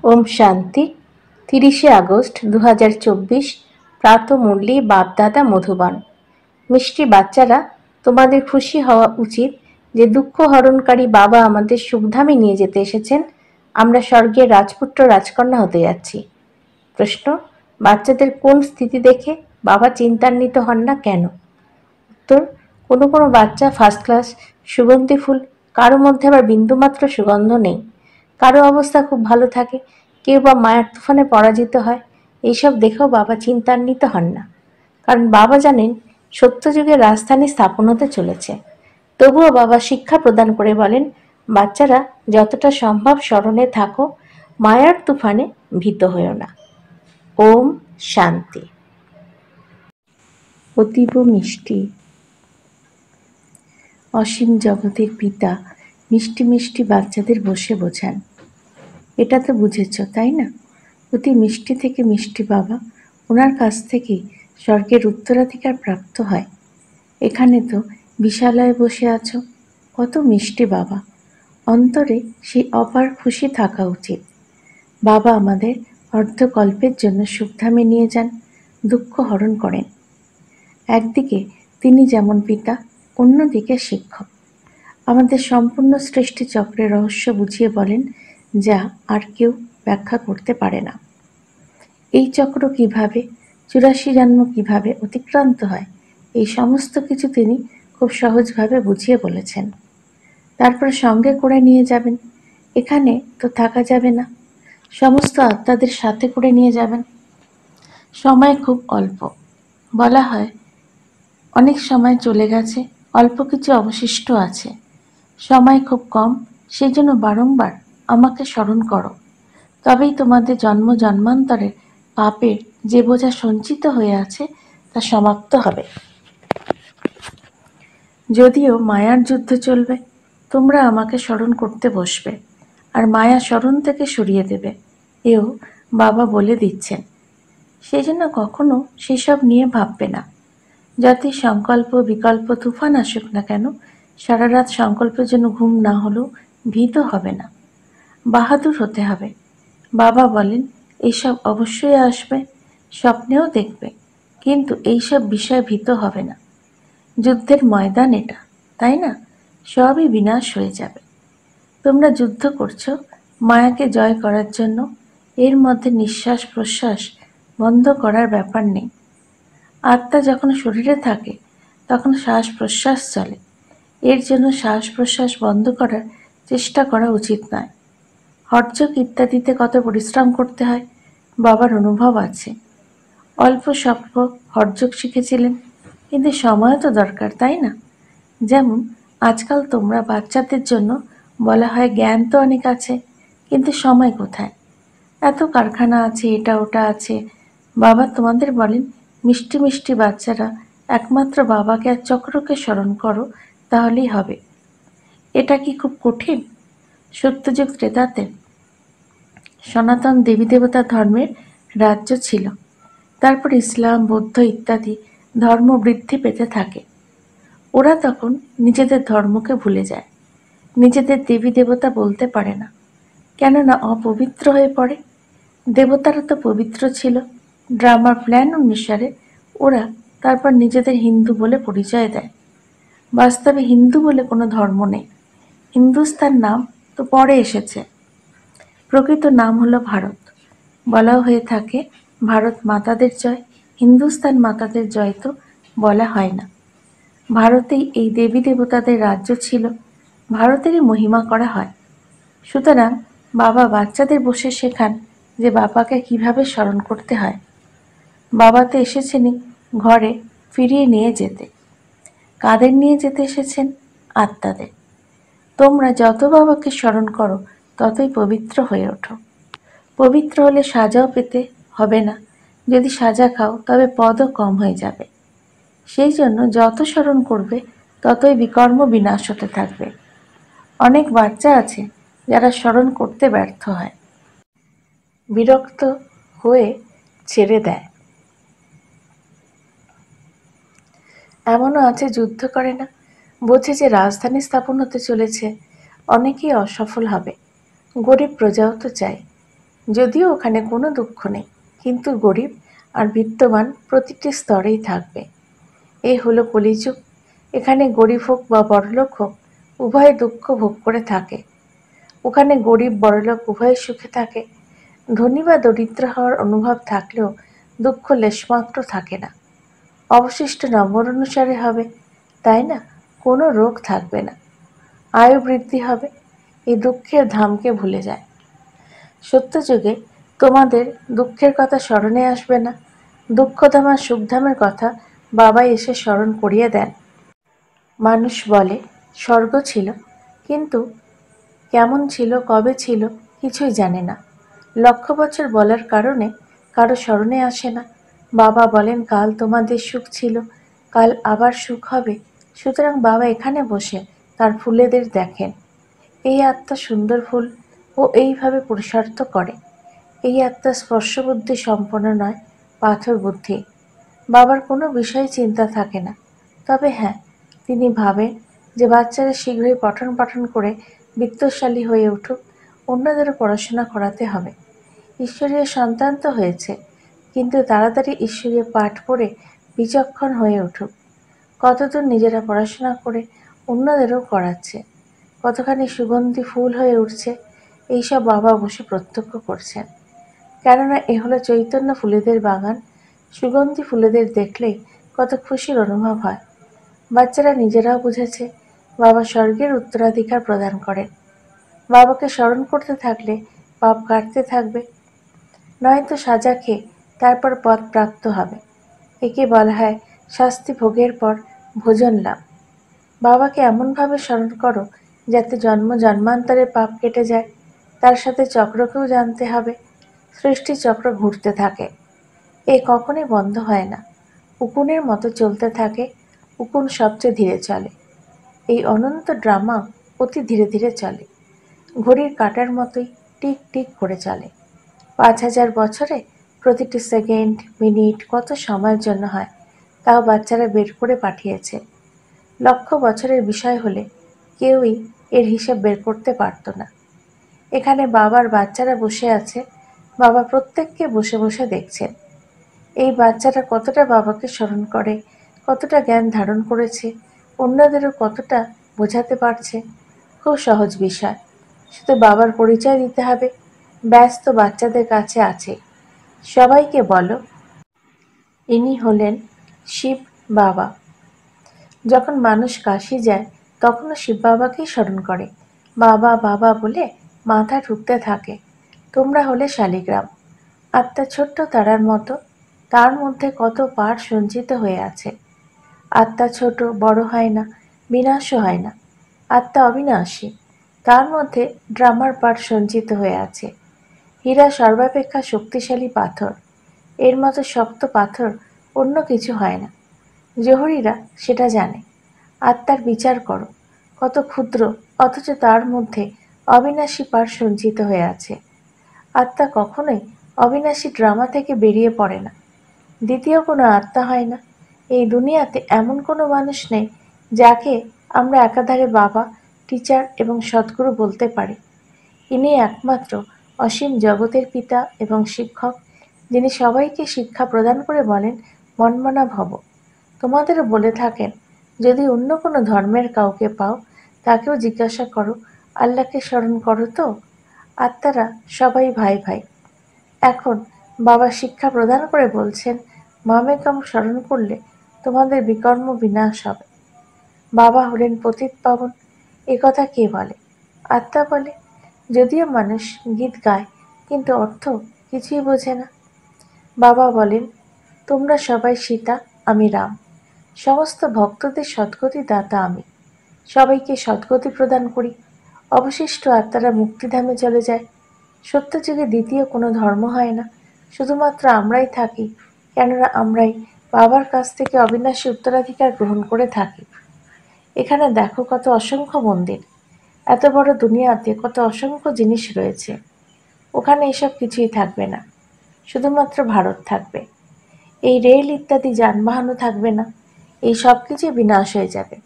ওম শান্তি। 30শে আগস্ট 2024 প্রাতঃমুরলী বাপদাদা মধুবন। মিষ্টি বাচ্চারা, তোমাদের খুশি হওয়া উচিত যে দুঃখ হরণকারী বাবা আমাদের সুখধামে নিয়ে যেতে এসেছেন। আমরা স্বর্গের রাজপুত্র রাজকন্যা হতে যাচ্ছি। প্রশ্ন: বাচ্চাদের কোন স্থিতি দেখে বাবা চিন্তান্বিত হন না কেন? উত্তর: কোনো কোনো বাচ্চা ফার্স্ট ক্লাস সুগন্ধি ফুল, কারো মধ্যে আবার বিন্দুমাত্র সুগন্ধ নেই। কারো অবস্থা খুব ভালো থাকে, কেউ বা মায়ার তুফানে পরাজিত হয়। এইসব দেখেও বাবা চিন্তান্বিত হন না, কারণ বাবা জানেন সত্যযুগের রাজধানী স্থাপন হতে চলেছে। তবুও বাবা শিক্ষা প্রদান করে বলেন, বাচ্চারা যতটা সম্ভব স্মরণে থাকো, মায়ার তুফানে ভীত হয়েও না। ওম শান্তি। অতীব মিষ্টি অসীম জগতের পিতা মিষ্টি মিষ্টি বাচ্চাদের বসে বোঝান। এটা তো বুঝেছ, তাই না? অতি মিষ্টি থেকে মিষ্টি বাবা, ওনার কাছ থেকেই স্বর্গের উত্তরাধিকার প্রাপ্ত হয়। এখানে তো বিশালয়ে বসে আছো, কত মিষ্টি বাবা। অন্তরে সেই অপার খুশি থাকা উচিত। বাবা আমাদের অর্ধকল্পের জন্য সুখধামে নিয়ে যান, দুঃখ হরণ করেন। একদিকে তিনি যেমন পিতা, অন্যদিকে শিক্ষক। আমাদের সম্পূর্ণ সৃষ্টি চক্রের রহস্য বুঝিয়ে বলেন, যা আর কেউ ব্যাখ্যা করতে পারে না। এই চক্র কিভাবে, 84 জন্ম কিভাবে অতিক্রান্ত হয়, এই সমস্ত কিছু তিনি খুব সহজভাবে বুঝিয়ে বলেছেন। তারপর সঙ্গে করে নিয়ে যাবেন। এখানে তো থাকা যাবে না, সমস্ত আত্মাদের সাথে করে নিয়ে যাবেন। সময় খুব অল্প, বলা হয় অনেক সময় চলে গেছে, অল্প কিছু অবশিষ্ট আছে। সময় খুব কম, সেই জন্য বারংবার আমাকে স্মরণ করো। তবেই তোমাদের জন্ম জন্মান্তরের পাপের যে বোঝা সঞ্চিত হয়ে আছে তা সমাপ্ত হবে। যদিও মায়ার যুদ্ধ চলবে, তোমরা আমাকে স্মরণ করতে বসবে, আর মায়া স্মরণ থেকে সরিয়ে দেবে, এও বাবা বলে দিচ্ছেন। সেই জন্য কখনো সেসব নিয়ে ভাববে না। যতই সংকল্প বিকল্প তুফান আসুক না কেন, সারা রাত সংকল্পের জন্য ঘুম না হলেও ভীত হবে না, বাহাদুর হতে হবে। বাবা বলেন, এইসব অবশ্যই আসবে, স্বপ্নেও দেখবে, কিন্তু এইসব বিষয়ে ভীত হবে না। যুদ্ধের ময়দান এটা, তাই না? সবই বিনাশ হয়ে যাবে। তোমরা যুদ্ধ করছো মায়াকে জয় করার জন্য। এর মধ্যে নিঃশ্বাস প্রশ্বাস বন্ধ করার ব্যাপার নেই। আত্মা যখন শরীরে থাকে তখন শ্বাস প্রশ্বাস চলে। এর জন্য শ্বাস প্রশ্বাস বন্ধ করার চেষ্টা করা উচিত নয়। হঠযোগ ইত্যাদিতে কত পরিশ্রম করতে হয় বাবার অনুভব আছে। অল্প স্বল্প হঠযোগ শিখেছিলেন, কিন্তু সময়ও তো দরকার, তাই না? যেমন আজকাল তোমরা বাচ্চাদের জন্য বলা হয় জ্ঞান তো অনেক আছে, কিন্তু সময় কোথায়? এত কারখানা আছে, এটা ওটা আছে। বাবা তোমাদের বলেন, মিষ্টি মিষ্টি বাচ্চারা একমাত্র বাবাকে আর চক্রকে স্মরণ করো, তাহলেই হবে। এটা কি খুব কঠিন? সত্যযুগ ত্রেতাতে সনাতন দেবী দেবতা ধর্মের রাজ্য ছিল। তারপর ইসলাম বৌদ্ধ ইত্যাদি ধর্ম বৃদ্ধি পেতে থাকে। ওরা তখন নিজেদের ধর্মকে ভুলে যায়, নিজেদের দেবী দেবতা বলতে পারে না, কেননা অপবিত্র হয়ে পড়ে। দেবতারা তো পবিত্র ছিল। ড্রামার প্ল্যান অনুসারে ওরা তারপর নিজেদের হিন্দু বলে পরিচয় দেয়। বাস্তবে হিন্দু বলে কোনো ধর্ম নেই। হিন্দুস্তান নাম তো পরে এসেছে, প্রকৃত নাম হলো ভারত। বলাও হয়ে থাকে ভারত মাতাদের জয়, হিন্দুস্তান মাতাদের জয় তো বলা হয় না। ভারতেই এই দেবী দেবতাদের রাজ্য ছিল, ভারতেরই মহিমা করা হয়। সুতরাং বাবা বাচ্চাদের বসে শেখান যে বাবাকে কিভাবে স্মরণ করতে হয়। বাবা তো এসেছেনই ঘরে ফিরিয়ে নিয়ে যেতে। কাদের নিয়ে যেতে এসেছেন? আত্মাদের। তোমরা যত বাবাকে স্মরণ করো ততই পবিত্র হয়ে ওঠো। পবিত্র হলে সাজাও পেতে হবে না। যদি সাজা খাও তবে পদও কম হয়ে যাবে। সেই জন্য যত স্মরণ করবে ততই বিকর্ম বিনাশ হতে থাকবে। অনেক বাচ্চা আছে যারা স্মরণ করতে ব্যর্থ হয়, বিরক্ত হয়ে ছেড়ে দেয়। এমনও আছে যুদ্ধ করে না, বোঝে যে রাজধানী স্থাপন হতে চলেছে, অনেকেই অসফল হবে। গরিব প্রজাও তো চাই। যদিও ওখানে কোনো দুঃখ নেই, কিন্তু গরিব আর বিত্তবান প্রতিটি স্তরেই থাকবে। এই হলো কলিযুগ। এখানে গরিব হোক বা বড়লোক হোক, উভয় দুঃখ ভোগ করে থাকে। ওখানে গরিব বড়লোক উভয় সুখে থাকে। ধনী বা দরিদ্র হওয়ার অনুভব থাকলেও দুঃখ লেশমাত্র থাকে না। অবশিষ্ট নম্বর অনুসারে হবে, তাই না? কোনো রোগ থাকবে না, আয়ু বৃদ্ধি হবে। এই দুঃখের ধামকে ভুলে যায়। সত্যযুগে তোমাদের দুঃখের কথা স্মরণে আসবে না। দুঃখধাম আর সুখধামের কথা বাবাই এসে স্মরণ করিয়ে দেন। মানুষ বলে স্বর্গ ছিল, কিন্তু কেমন ছিল, কবে ছিল, কিছুই জানে না। লক্ষ বছর বলার কারণে কারো স্মরণে আসে না। বাবা বলেন কাল তোমাদের সুখ ছিল, কাল আবার সুখ হবে। সুতরাং বাবা এখানে বসে তার ফুলেদের দেখেন। এই আত্মা সুন্দর ফুল ও এইভাবে পুরুষার্থ করে। এই আত্মা স্পর্শবুদ্ধি সম্পন্ন নয়, পাথর বুদ্ধি। বাবার কোনো বিষয়ে চিন্তা থাকে না। তবে হ্যাঁ, তিনি ভাবেন যে বাচ্চারা শীঘ্রই পঠন পাঠন করে বিত্তশালী হয়ে উঠুক, অন্যদেরও পড়াশোনা করাতে হবে। ঈশ্বরীয় সন্তান তো হয়েছে, কিন্তু তাড়াতাড়ি ঈশ্বরীয় পাঠ পড়ে বিচক্ষণ হয়ে উঠুক। কতদূর নিজেরা পড়াশোনা করে অন্যদেরও করাচ্ছে, কতখানি সুগন্ধি ফুল হয়ে উঠছে, এইসব বাবা বসে প্রত্যক্ষ করছেন। কেননা এ হলো চৈতন্য ফুলেদের বাগান। সুগন্ধি ফুলেদের দেখলেই কত খুশির অনুভব হয়। বাচ্চারা নিজেরাও বুঝেছে বাবা স্বর্গের উত্তরাধিকার প্রদান করেন। বাবাকে স্মরণ করতে থাকলে পাপ কাটতে থাকবে, নয়তো সাজা খেয়ে তারপর পথ প্রাপ্ত হবে। একে বলা হয় শাস্তি ভোগের পর ভোজন লাভ। বাবাকে এমনভাবে স্মরণ করো যাতে জন্ম জন্মান্তরের পাপ কেটে যায়। তার সাথে চক্রকেও জানতে হবে। সৃষ্টি চক্র ঘুরতে থাকে, এ কখনোই বন্ধ হয় না। উকুনের মতো চলতে থাকে। উকুন সবচেয়ে ধীরে চলে। এই অনন্ত ড্রামা অতি ধীরে ধীরে চলে, ঘড়ির কাঁটার মতোই টিক টিক করে চলে। ৫,০০০ বছরে প্রতিটি সেকেন্ড, মিনিট কত সময়ের জন্য হয়, তাও বাচ্চারা বের করে পাঠিয়েছে। লক্ষ বছরের বিষয় হলে কেউই এর হিসাব বের করতে পারত না। এখানে বাবার বাচ্চারা বসে আছে, বাবা প্রত্যেককে বসে বসে দেখছেন। এই বাচ্চারা কতটা বাবাকে স্মরণ করে, কতটা জ্ঞান ধারণ করেছে, অন্যদেরও কতটা বোঝাতে পারছে। খুব সহজ বিষয়, শুধু বাবার পরিচয় দিতে হবে। ব্যস্ত বাচ্চাদের কাছে আছে। সবাইকে বলো, ইনি হলেন শিব বাবা। যখন মানুষ কাশি যায় তখনও শিব বাবাকেই স্মরণ করে। বাবা বাবা বলে মাথা ঠুকতে থাকে। তোমরা হলে শালিগ্রাম। আত্মা ছোট্ট তারার মতো, তার মধ্যে কত পার সঞ্চিত হয়ে আছে। আত্মা ছোট, বড় হয় না, বিনাশও হয় না। আত্মা অবিনাশী, তার মধ্যে ড্রামার পার সঞ্চিত হয়ে আছে। হীরা সর্বাপেক্ষা শক্তিশালী পাথর, এর মতো শক্ত পাথর অন্য কিছু হয় না। জহুরিরা সেটা জানে। আত্মার বিচার করো, কত ক্ষুদ্র, অথচ তার মধ্যে অবিনাশী পার সঞ্চিত হয়ে আছে। আত্মা কখনোই অবিনাশী ড্রামা থেকে বেরিয়ে পড়ে না। দ্বিতীয় কোনো আত্মা হয় না। এই দুনিয়াতে এমন কোনো মানুষ নেই যাকে আমরা একাধারে বাবা, টিচার এবং সদ্গুরু বলতে পারি। ইনি একমাত্র অসীম জগতের পিতা এবং শিক্ষক, যিনি সবাইকে শিক্ষা প্রদান করে বলেন মন্মনা ভব। তোমাদেরও বলে থাকেন, যদি অন্য কোনো ধর্মের কাউকে পাও তাকেও জিজ্ঞাসা করো আল্লাহকে স্মরণ করো তো। আত্মারা সবাই ভাই ভাই। এখন বাবা শিক্ষা প্রদান করে বলছেন, মামেকাম স্মরণ করলে তোমাদের বিকর্ম বিনাশ হবে। বাবা হলেন পতিত পাবন। এ কথা কে বলে? আত্মা বলে। যদিও মানুষ গীত গায়, কিন্তু অর্থ কিছুই বোঝে না। বাবা বলেন, তোমরা সবাই সীতা, আমি রাম। সমস্ত ভক্তদের সদ্গতি দাতা আমি। সবাইকে সদ্গতি প্রদান করি। অবশিষ্ট আত্মারা মুক্তিধামে চলে যায়। সত্যযুগে দ্বিতীয় কোনো ধর্ম হয় না, শুধুমাত্র আমরাই থাকি, কেননা আমরাই বাবার কাছ থেকে অবিনাশী উত্তরাধিকার গ্রহণ করে থাকি। এখানে দেখো কত অসংখ্য মন্দির। এত বড় দুনিয়াতে কত অসংখ্য জিনিস রয়েছে। ওখানে এসব কিছুই থাকবে না, শুধুমাত্র ভারত থাকবে। এই রেল ইত্যাদি যানবাহনও থাকবে না। এই সব কিছুই বিনাশ হয়ে যাবে।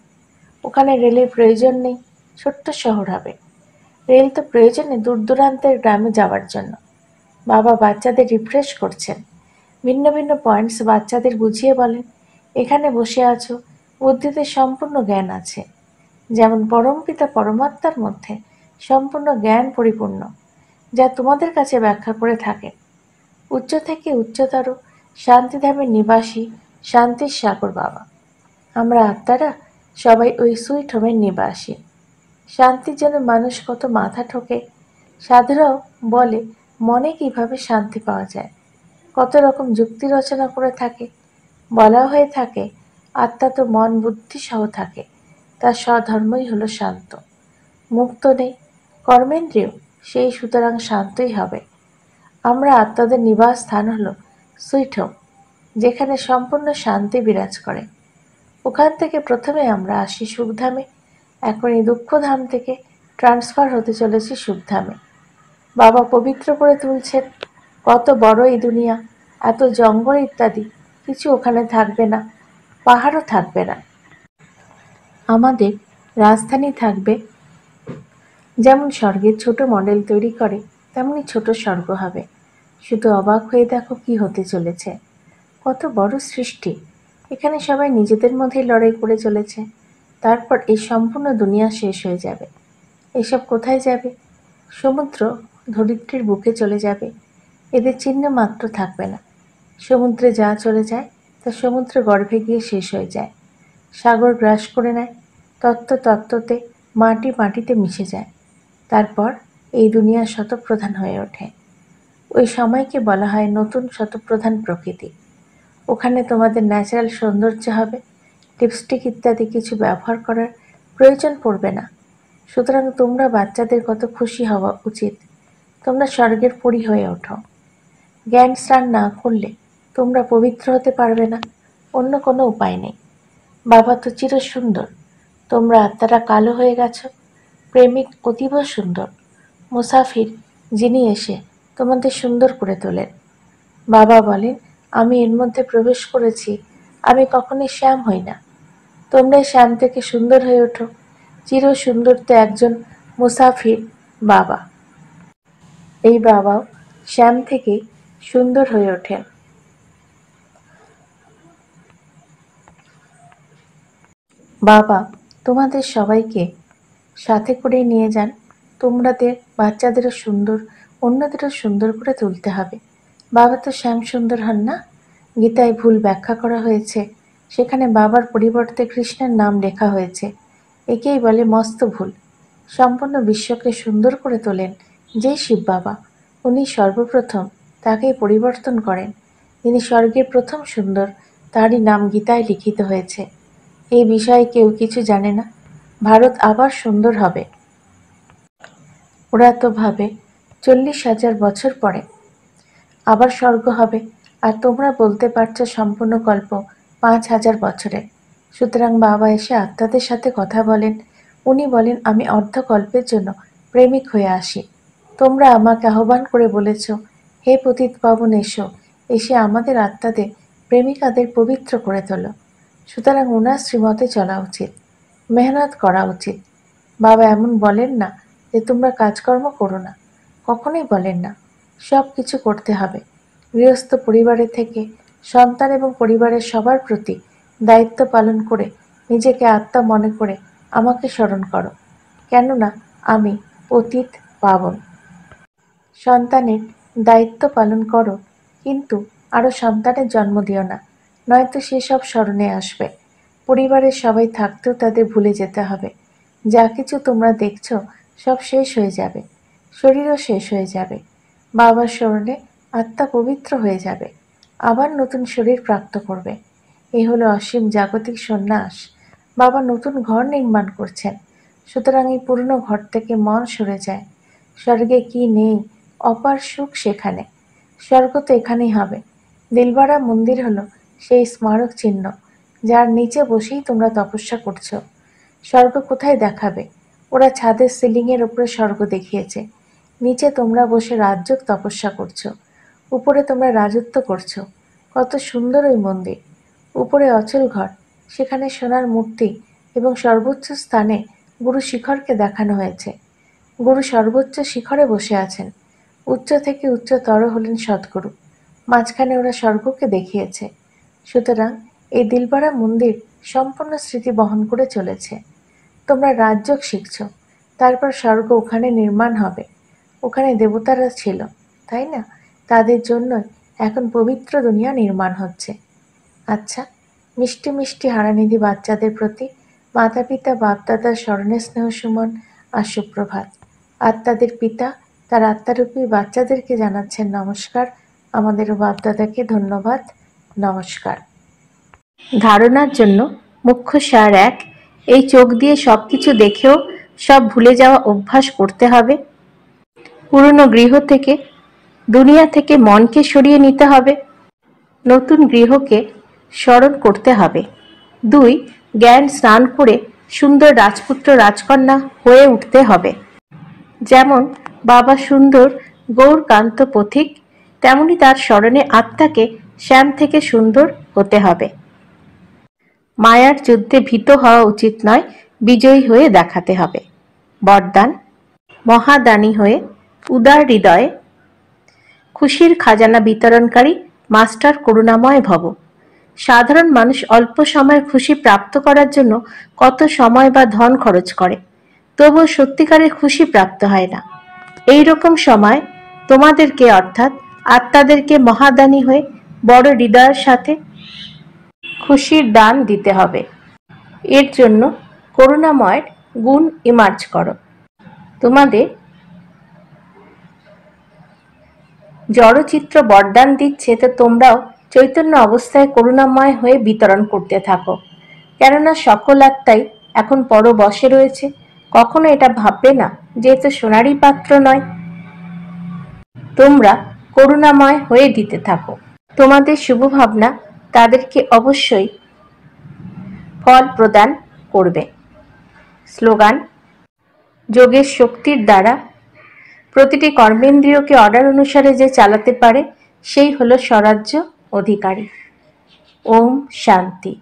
ওখানে রেলের প্রয়োজন নেই, ছোট্ট শহর হবে। রেল তো প্রয়োজনে দূর দূরান্তের গ্রামে যাওয়ার জন্য। বাবা বাচ্চাদের রিফ্রেশ করছেন। ভিন্ন ভিন্ন পয়েন্টস বাচ্চাদের বুঝিয়ে বলেন, এখানে বসে আছো, বুদ্ধিতে সম্পূর্ণ জ্ঞান আছে। যেমন পরমপিতা পরমাত্মার মধ্যে সম্পূর্ণ জ্ঞান পরিপূর্ণ, যা তোমাদের কাছে ব্যাখ্যা করে থাকেন। উচ্চ থেকে উচ্চতর শান্তিধামের নিবাসী শান্তির সাগর বাবা। আমরা আত্মারা সবাই ওই সুইট হোমের নিবাসী। শান্তির জন্য মানুষ কত মাথা ঠোকে। সাধুরাও বলে মনে কিভাবে শান্তি পাওয়া যায়, কত রকম যুক্তি রচনা করে থাকে। বলা হয়ে থাকে আত্মা তো মন বুদ্ধি সহ থাকে, তার স্বধর্মই হলো শান্ত। মুক্ত নেই, কর্মেন্দ্রিয়, সেই সুতরাং শান্তই হবে। আমরা আত্মাদের নিবাস স্থান হলো সুইট হোম, যেখানে সম্পূর্ণ শান্তি বিরাজ করে। ওখান থেকে প্রথমে আমরা আসি সুখধামে, এখন এই দুঃখধাম থেকে ট্রান্সফার হতে চলেছি সুখধামে। বাবা পবিত্র করে তুলছেন। কত বড় এই দুনিয়া, এত জঙ্গল ইত্যাদি কিছু ওখানে থাকবে না, পাহাড়ও থাকবে না। আমাদের রাজধানী থাকবে। যেমন স্বর্গের ছোট মডেল তৈরি করে, তেমনি ছোট স্বর্গ হবে। শুধু অবাক হয়ে দেখো কি হতে চলেছে। কত বড় সৃষ্টি। এখানে সবাই নিজেদের মধ্যেই লড়াই করে চলেছে। তারপর এই সম্পূর্ণ দুনিয়া শেষ হয়ে যাবে। এসব কোথায় যাবে? সমুদ্র ধরিত্রীর বুকে চলে যাবে। এদের চিহ্ন মাত্র থাকবে না। সমুদ্রে যা চলে যায় তা সমুদ্র গর্ভে গিয়ে শেষ হয়ে যায়। সাগর গ্রাস করে নেয়। তত্ত্বতে মাটি মাটিতে মিশে যায়। তারপর এই দুনিয়া শতপ্রধান হয়ে ওঠে। ওই সময়কে বলা হয় নতুন শতপ্রধান প্রকৃতি। ওখানে তোমাদের ন্যাচারাল সৌন্দর্য হবে। লিপস্টিক ইত্যাদি কিছু ব্যবহার করার প্রয়োজন পড়বে না। সুতরাং তোমরা বাচ্চাদের কত খুশি হওয়া উচিত। তোমরা স্বর্গের পরী হয়ে ওঠো। জ্ঞান স্নান না করলে তোমরা পবিত্র হতে পারবে না। অন্য কোনো উপায় নেই। বাবা তো চির সুন্দর, তোমরা আত্মারা কালো হয়ে গেছ। প্রেমিক অতীব সুন্দর, মুসাফির যিনি এসে তোমাদের সুন্দর করে তোলেন। বাবা বলেন, আমি এর মধ্যে প্রবেশ করেছি, আমি কখনোই শ্যাম হই না। তোমরা শ্যাম থেকে সুন্দর হয়ে ওঠো। চির সুন্দর তো একজন মুসাফির বাবা। এই বাবাও শ্যাম থেকেই সুন্দর হয়ে ওঠেন। বাবা তোমাদের সবাইকে সাথে করে নিয়ে যান। তোমাদের বাচ্চাদেরও সুন্দর, অন্যদেরও সুন্দর করে তুলতে হবে। বাবা তো শ্যাম সুন্দর হন না। গীতায় ভুল ব্যাখ্যা করা হয়েছে। সেখানে বাবার পরিবর্তে কৃষ্ণের নাম লেখা হয়েছে। একেই বলে মস্ত ভুল। সম্পূর্ণ বিশ্বকে সুন্দর করে তোলেন যেই শিব বাবা। উনি সর্বপ্রথম তাকেই পরিবর্তন করেন। তিনি স্বর্গের প্রথম সুন্দর, তারই নাম গীতায় লিখিত হয়েছে। এই বিষয়ে কেউ কিছু জানে না। ভারত আবার সুন্দর হবে। ওরা তো ভাবে 40,000 বছর পরে আবার স্বর্গ হবে, আর তোমরা বলতে পারছো সম্পূর্ণ কল্প 5,000 বছরে। সুতরাং বাবা এসে আত্মাদের সাথে কথা বলেন। উনি বলেন, আমি অর্ধকল্পের জন্য প্রেমিক হয়ে আসি। তোমরা আমাকে আহ্বান করে বলেছ, হে পতিত পাবন এসো, এসে আমাদের আত্মাদের প্রেমিকাদের পবিত্র করে তোলো। সুতরাং ওনার শ্রীমতে চলা উচিত, মেহনত করা উচিত। বাবা এমন বলেন না যে তোমরা কাজকর্ম করো না, কখনোই বলেন না। সব কিছু করতে হবে। গৃহস্থ পরিবারের থেকে সন্তান এবং পরিবারের সবার প্রতি দায়িত্ব পালন করে নিজেকে আত্মা মনে করে আমাকে স্মরণ করো, কেননা আমি পতিত পাবন। সন্তানের দায়িত্ব পালন করো, কিন্তু আরও সন্তানের জন্ম দিও না, নয়তো সেসব স্মরণে আসবে। পরিবারের সবাই থাকতেও তাদের ভুলে যেতে হবে। যা কিছু তোমরা দেখছ সব শেষ হয়ে যাবে, শরীরও শেষ হয়ে যাবে। বাবার স্মরণে আত্মা পবিত্র হয়ে যাবে, আবার নতুন শরীর প্রাপ্ত করবে। এই হলো অসীম জাগতিক সন্ন্যাস। বাবা নতুন ঘর নির্মাণ করছেন। সুতরাং এই পুরনো ঘর থেকে মন সরে যায়। স্বর্গে কি নেই, অপার সুখ সেখানে। স্বর্গ তো এখানেই হবে। দিলবাড়া মন্দির হলো সেই স্মারক চিহ্ন, যার নিচে বসেই তোমরা তপস্যা করছো। স্বর্গ কোথায় দেখাবে? ওরা ছাদের সিলিংয়ের উপরে স্বর্গ দেখিয়েছে। নিচে তোমরা বসে রাজযোগ তপস্যা করছো, উপরে তোমরা রাজত্ব করছো। কত সুন্দর ওই মন্দির। উপরে অচল ঘর, সেখানে সোনার মূর্তি এবং সর্বোচ্চ স্থানে গুরু শিখরকে দেখানো হয়েছে। গুরু সর্বোচ্চ শিখরে বসে আছেন। উচ্চ থেকে উচ্চতর হলেন সদ্গুরু। মাঝখানে ওরা স্বর্গকে দেখিয়েছে। সুতরাং এই দিলবাড়া মন্দির সম্পূর্ণ স্মৃতি বহন করে চলেছে। তোমরা রাজযোগ শিখছ, তারপর স্বর্গ ওখানে নির্মাণ হবে। ওখানে দেবতারা ছিল, তাই না? তাদের জন্যই এখন পবিত্র দুনিয়া নির্মাণ হচ্ছে। আচ্ছা, মিষ্টি মিষ্টি হারানিধি বাচ্চাদের প্রতি মাতা পিতা বাপদাদার স্মরণে স্নেহ সুমন আর সুপ্রভাত। আত্মাদের পিতা তার আত্মারূপী বাচ্চাদেরকে জানাচ্ছেন নমস্কার। আমাদেরও বাপদাদাকে ধন্যবাদ, নমস্কার। ধারণার জন্য মুখ্য সার ১, এই চোখ দিয়ে সব কিছু দেখেও সব ভুলে যাওয়া অভ্যাস করতে হবে। পুরনো গৃহ থেকে, দুনিয়া থেকে মনকে সরিয়ে নিতে হবে। নতুন গৃহকে স্মরণ করতে হবে। ২, জ্ঞান স্নান করে সুন্দর রাজপুত্র রাজকন্যা হয়ে উঠতে হবে। যেমন বাবা সুন্দর গৌরকান্ত পথিক, তেমনি তার স্মরণে আত্মাকে শ্যাম থেকে সুন্দর হতে হবে। মায়ার যুদ্ধে ভীত হওয়া উচিত নয়, বিজয়ী হয়ে দেখাতে হবে। বরদান: মহাদানী হয়ে উদার হৃদয়ে খুশির খাজানা বিতরণকারী মাস্টার করুণাময় ভব। সাধারণ মানুষ অল্প সময়ের খুশি প্রাপ্ত করার জন্য কত সময় বা ধন খরচ করে, তবুও সত্যিকারের খুশি প্রাপ্ত হয় না। এই রকম সময় তোমাদেরকে অর্থাৎ আত্মাদেরকে মহাদানী হয়ে বড় হৃদয়ের সাথে খুশির দান দিতে হবে। এর জন্য করুণাময়ের গুণ ইমার্জ করো। তোমাদের জড়চিত্র বরদান দিচ্ছে, তো তোমরাও চৈতন্য অবস্থায় করুণাময় হয়ে বিতরণ করতে থাকো। কেননা সকল আত্মাই এখন পর বশে রয়েছে। কখনো এটা ভাববে না যে এ তো সোনারই পাত্র নয়। তোমরা করুণাময় হয়ে দিতে থাকো। তোমাদের শুভ ভাবনা তাদেরকে অবশ্যই ফল প্রদান করবে। স্লোগান: যোগের শক্তির দ্বারা প্রতিটি কর্মেন্দ্রিয়কে অর্ডার অনুসারে যে চালাতে পারে সেই হলো স্বরাজ্য অধিকারী। ওম শান্তি।